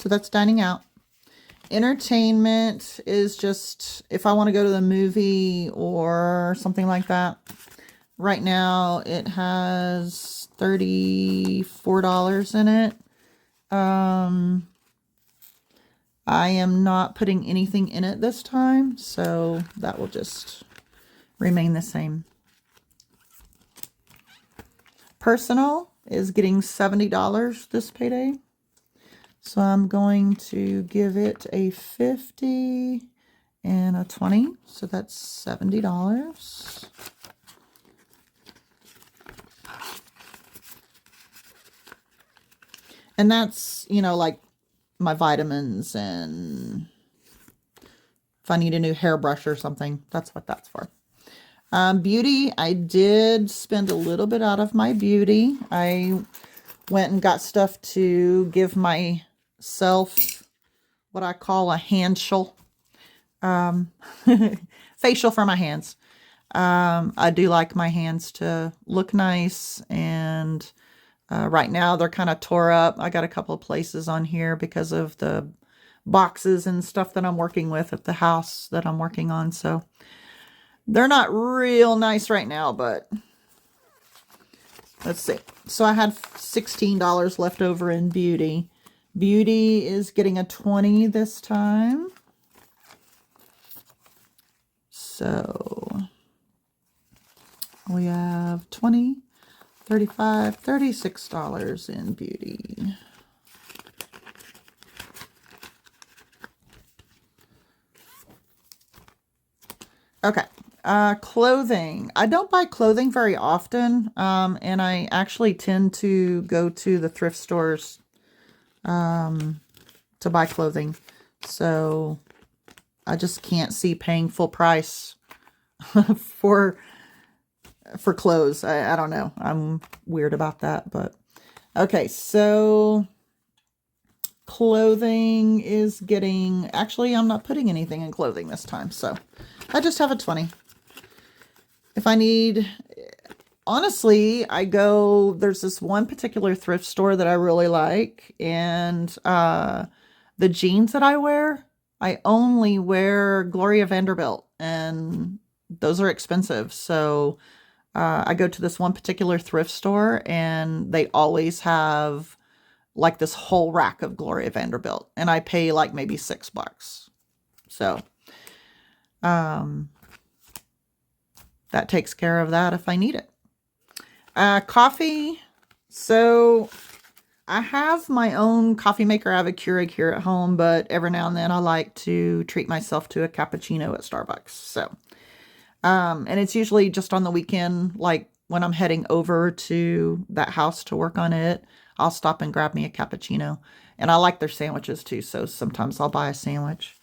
So that's dining out. Entertainment is just if I want to go to the movie or something like that. Right now it has $34 in it. I am not putting anything in it this time, so that will just remain the same. Personal is getting $70 this payday. So I'm going to give it a 50 and a 20. So that's $70. And that's, you know, like my vitamins and if I need a new hairbrush or something, that's what that's for. Beauty, I did spend a little bit out of my beauty. I went and got stuff to give myself what I call a handshell. Facial for my hands. I do like my hands to look nice, and right now they're kind of tore up. I got a couple of places on here because of the boxes and stuff that I'm working with at the house that I'm working on, so they're not real nice right now, but let's see. So I had $16 left over in beauty. Beauty is getting a 20 this time. So we have 20, 35, $36 in beauty. Okay. Clothing. I don't buy clothing very often, and I actually tend to go to the thrift stores to buy clothing. So I just can't see paying full price for clothes. I don't know. I'm weird about that, but okay. So clothing is getting, actually, I'm not putting anything in clothing this time. So I just have a 20. If I need, honestly, there's this one particular thrift store that I really like, and the jeans that I wear, I only wear Gloria Vanderbilt, and those are expensive. So I go to this one particular thrift store, and they always have like this whole rack of Gloria Vanderbilt, and I pay like maybe $6. So that takes care of that if I need it. Coffee. So I have my own coffee maker. I have a Keurig here at home, but every now and then I like to treat myself to a cappuccino at Starbucks. So, and it's usually just on the weekend, like when I'm heading over to that house to work on it, I'll stop and grab me a cappuccino. And I like their sandwiches too, so sometimes I'll buy a sandwich.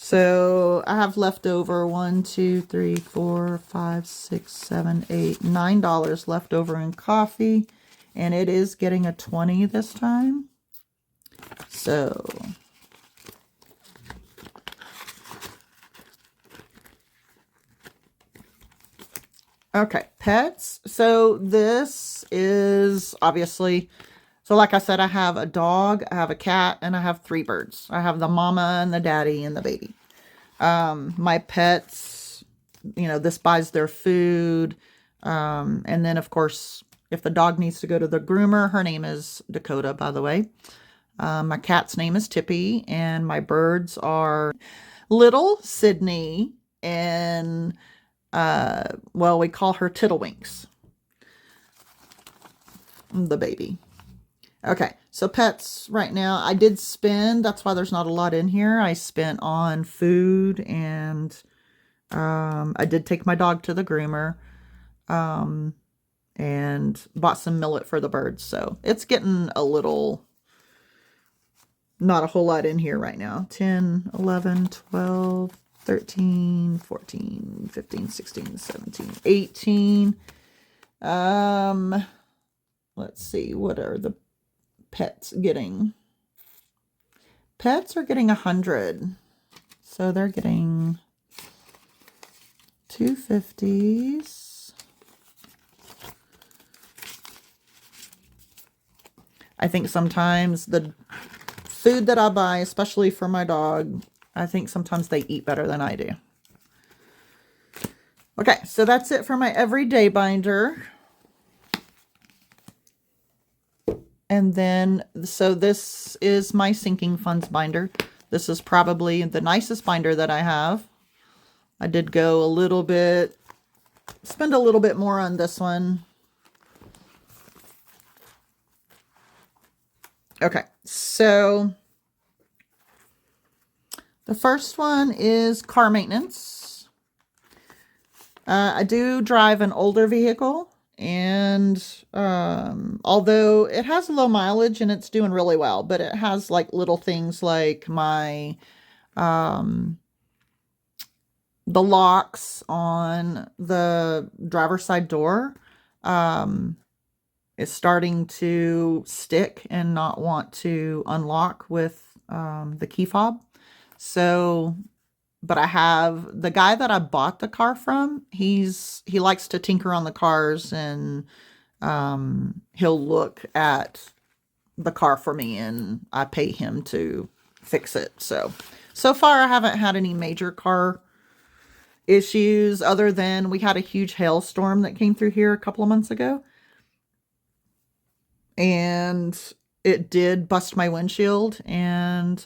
So I have leftover $1, 2, 3, 4, 5, 6, 7, 8, $9 left over in coffee, and it is getting a 20 this time. So okay, pets. So this is obviously, so like I said, I have a dog, I have a cat, and I have 3 birds. I have the mama and the daddy and the baby. My pets, you know, this buys their food. And then of course, if the dog needs to go to the groomer, her name is Dakota, by the way. My cat's name is Tippy, and my birds are Little, Sydney, and, well, we call her Tiddlewinks, the baby. Okay, so pets right now, I did spend, that's why there's not a lot in here. I spent on food, and I did take my dog to the groomer, and bought some millet for the birds. So it's getting a little, not a whole lot in here right now. 10, 11, 12, 13, 14, 15, 16, 17, 18. Let's see, what are the pets getting? Pets are getting 100. So they're getting 250s. I think sometimes the food that I buy, especially for my dog, I think sometimes they eat better than I do. Okay, so that's it for my everyday binder. And then, so this is my sinking funds binder. This is probably the nicest binder that I have. I did go a little bit, spend a little bit more on this one. Okay, so the first one is car maintenance. I do drive an older vehicle, and although it has low mileage and it's doing really well, but it has like little things like my the locks on the driver's side door is starting to stick and not want to unlock with the key fob. So, but I have the guy that I bought the car from, he likes to tinker on the cars, and he'll look at the car for me and I pay him to fix it. So far I haven't had any major car issues other than we had a huge hailstorm that came through here a couple of months ago. And it did bust my windshield, and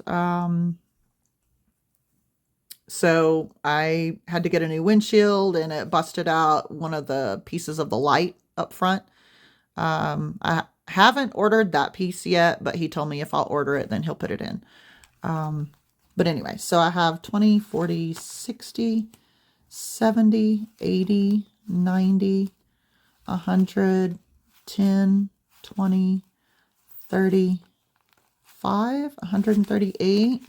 so I had to get a new windshield, and it busted out one of the pieces of the light up front. I haven't ordered that piece yet, but he told me if I'll order it, then he'll put it in. But anyway, so I have 20, 40, 60, 70, 80, 90, 100, 10, 20, 35, 138.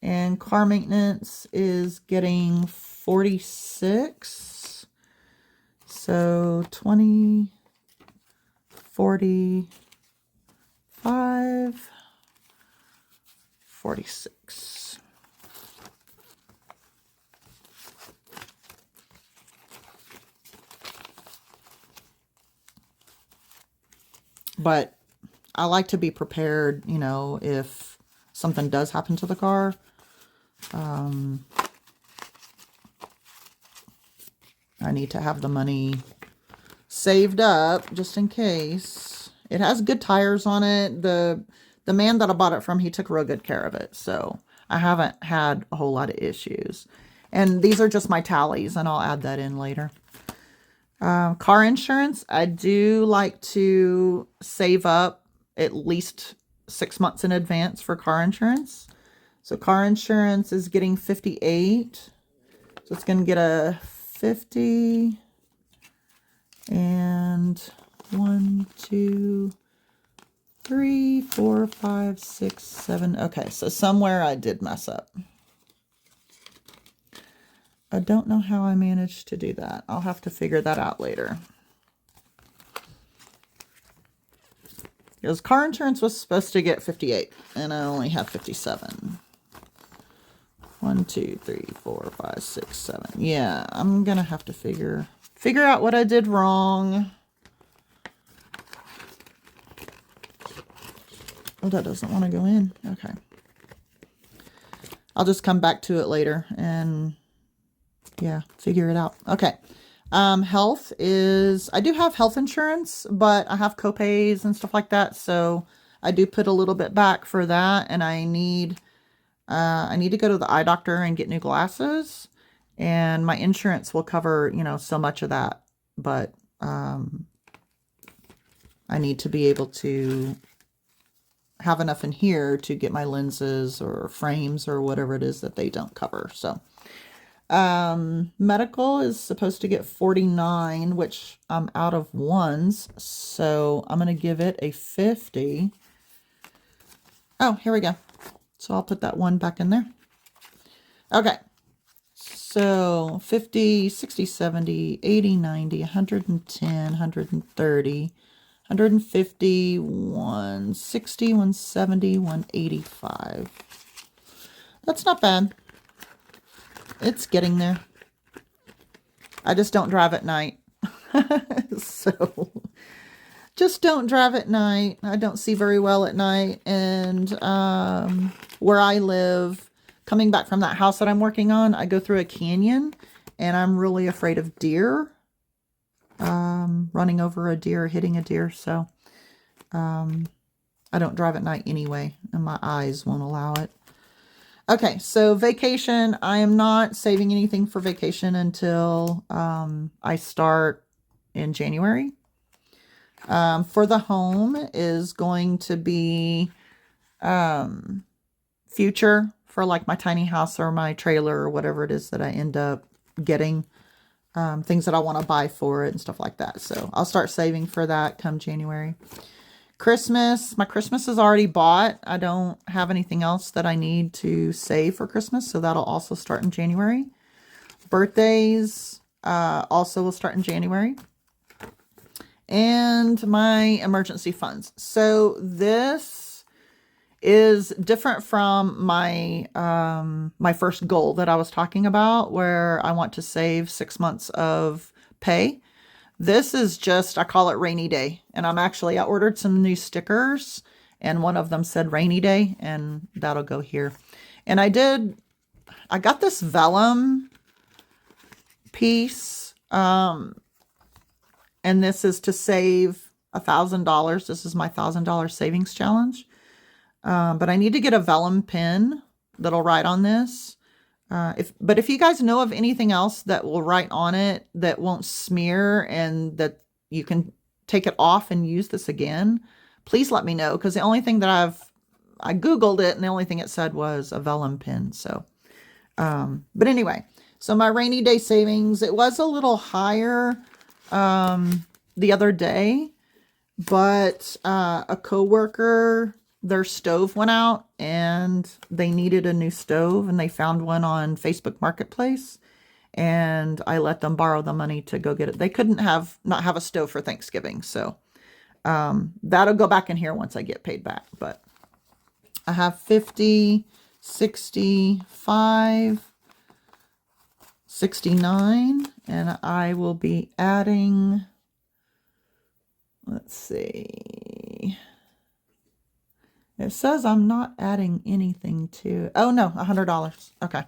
And car maintenance is getting 46. So 20, 45, 46. But I like to be prepared, you know, if something does happen to the car. I need to have the money saved up just in case. It has good tires on it. The man that I bought it from, he took real good care of it. So I haven't had a whole lot of issues. And these are just my tallies, and I'll add that in later. Car insurance, I do like to save up at least 6 months in advance for car insurance. So car insurance is getting 58. So it's going to get a 50 and 1, 2, 3, 4, 5, 6, 7. Okay, so somewhere I did mess up. I don't know how I managed to do that. I'll have to figure that out later. Because car insurance was supposed to get 58, and I only have 57. 1, 2, 3, 4, 5, 6, 7. Yeah, I'm gonna have to figure out what I did wrong. Oh, that doesn't want to go in. Okay. I'll just come back to it later and, yeah, figure it out. Okay. Health is, I do have health insurance, but I have copays and stuff like that. So I do put a little bit back for that. And I need to go to the eye doctor and get new glasses, and my insurance will cover, you know, so much of that. But, I need to be able to have enough in here to get my lenses or frames or whatever it is that they don't cover. So, medical is supposed to get 49, which I'm out of ones. So I'm going to give it a 50. Oh, here we go. So I'll put that one back in there. Okay. So 50, 60, 70, 80, 90, 110, 130, 150, 160, 170, 185. That's not bad. It's getting there. I just don't drive at night. So just don't drive at night. I don't see very well at night. And where I live, coming back from that house that I'm working on, I go through a canyon, and I'm really afraid of deer. Running over a deer, hitting a deer. So I don't drive at night anyway, and my eyes won't allow it. Okay, so vacation. I am not saving anything for vacation until I start in January. For the home is going to be future for like my tiny house or my trailer or whatever it is that I end up getting. Things that I want to buy for it and stuff like that. So I'll start saving for that come January. Christmas. My Christmas is already bought. I don't have anything else that I need to save for Christmas. So that'll also start in January. Birthdays also will start in January. And my emergency funds. So this is different from my my first goal that I was talking about, where I want to save 6 months of pay. This is just, I call it rainy day. And I ordered some new stickers, and one of them said rainy day, and that'll go here. And I got this vellum piece, and this is to save $1,000. This is my $1,000 savings challenge. But I need to get a vellum pen that'll write on this. But if you guys know of anything else that will write on it that won't smear and that you can take it off and use this again, please let me know. Because the only thing that I Googled it, and the only thing it said was a vellum pen. So, but anyway, so my rainy day savings, it was a little higher the other day, but a coworker, their stove went out and they needed a new stove, and they found one on Facebook Marketplace, and I let them borrow the money to go get it. They couldn't not have a stove for Thanksgiving. So that'll go back in here once I get paid back. But I have 50, 65, 69, and I will be adding, let's see. It says I'm not adding anything to, oh no, $100. Okay.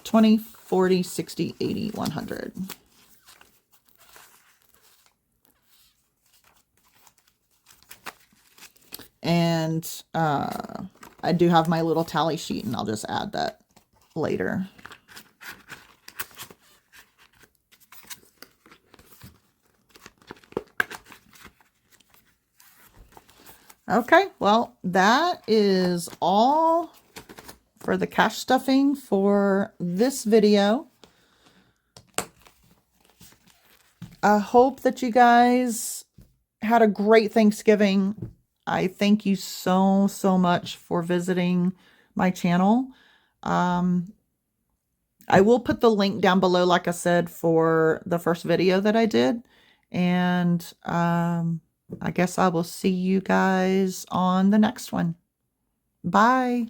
20, 40, 60, 80, 100. And I do have my little tally sheet, and I'll just add that later. Okay, well, that is all for the cash stuffing for this video. I hope that you guys had a great Thanksgiving. I thank you so, so much for visiting my channel. I will put the link down below, like I said, for the first video that I did. And I guess I will see you guys on the next one. Bye.